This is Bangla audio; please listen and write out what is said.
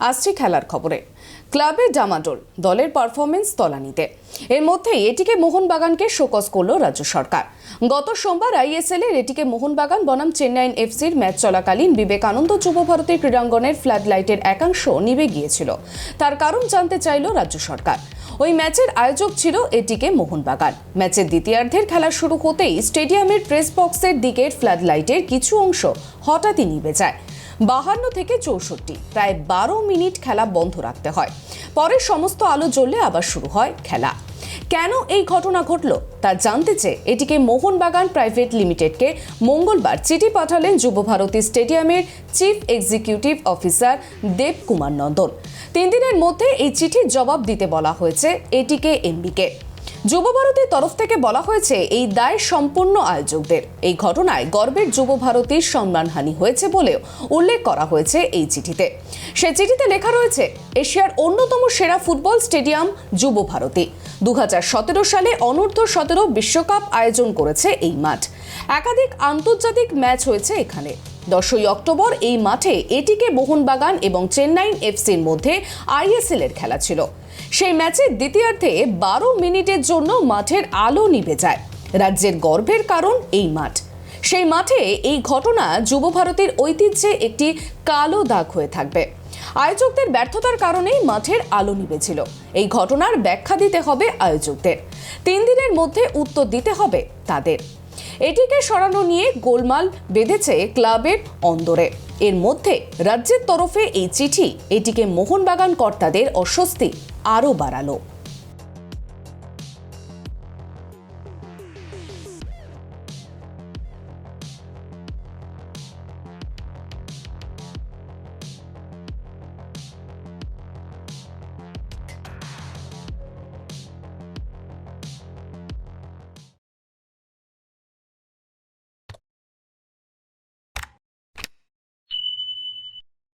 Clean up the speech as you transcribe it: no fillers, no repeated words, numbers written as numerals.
আসছি খেলার খবরে। ক্লাবের ডামাডোল, দলের পারফরমেন্স তলানিতে। এর মধ্যেই এটিকে মোহনবাগানকে শোকজ করল রাজ্য সরকার। গত সোমবার আইএসএল এর এটিকে মোহনবাগান বনাম চেন্নাইন এফসির ম্যাচ চলাকালীন বিবেকানন্দ যুব ভারতী ক্রীড়াঙ্গনের ফ্লাড লাইটের একাংশ নিভে গিয়েছিল। তার কারণ জানতে চাইল রাজ্য সরকার। ওই ম্যাচের আয়োজক ছিল এটিকে মোহনবাগান। ম্যাচের দ্বিতীয়ার্ধের খেলা শুরু হতেই স্টেডিয়ামের প্রেস বক্সের দিকের ফ্লাড লাইটের কিছু অংশ হঠাৎই নিভে যায়। 52 থেকে 64, প্রায় 12 মিনিট খেলা বন্ধ রাখতে হয়। পরে সমস্ত আলো জ্বললে আবার শুরু হয় খেলা। কেন এই ঘটনা ঘটল তা জানতে চেয়ে এটিকে মোহনবাগান প্রাইভেট লিমিটেডকে মঙ্গলবার চিঠি পাঠালেন যুব ভারতী স্টেডিয়ামের চিফ এক্সিকিউটিভ অফিসার দেব কুমার নন্দন। 3 দিনের মধ্যে এই চিঠির জবাব দিতে বলা হয়েছে এটিকে এমবিকে। যুব ভারতীর তরফ থেকে বলা হয়েছে এই দায় সম্পূর্ণ আয়োজকদের। এই ঘটনায় গর্বের যুব ভারতীর সম্মানহানি হয়েছে বলেও উল্লেখ করা হয়েছে এই চিঠিতে। সে চিঠিতে লেখা রয়েছে, এশিয়ার অন্যতম সেরা ফুটবল স্টেডিয়াম যুব ভারতী। 2017 সালে অনূর্ধ্ব-17 বিশ্বকাপ আয়োজন করেছে এই মাঠ। একাধিক আন্তর্জাতিক ম্যাচ হয়েছে এখানে। 10ই অক্টোবর এই মাঠে এটিকে মোহনবাগান এবং চেন্নাইন এফসির মধ্যে আইএসএল এর খেলা ছিল। সেই ম্যাচের দ্বিতীয়ার্ধে 12 মিনিটের জন্য মাঠের আলো নিভে যায়। রাজ্যের গর্বের কারণ এই মাঠ। সেই মাঠে এই ঘটনা যুব ভারতীর ঐতিহ্যে একটি কালো দাগ হয়ে থাকবে। আয়োজকদের ব্যর্থতার কারণেই মাঠের আলো নিভেছিল। এই ঘটনার ব্যাখ্যা দিতে হবে আয়োজকদের। 3 দিনের মধ্যে উত্তর দিতে হবে তাদের। এটিকে সরানো নিয়ে গোলমাল বেঁধেছে ক্লাবের অন্দরে। এর মধ্যে রাজ্যের তরফে এই চিঠি এটিকে মোহনবাগান কর্তাদের অস্বস্তি আরও বাড়ালো।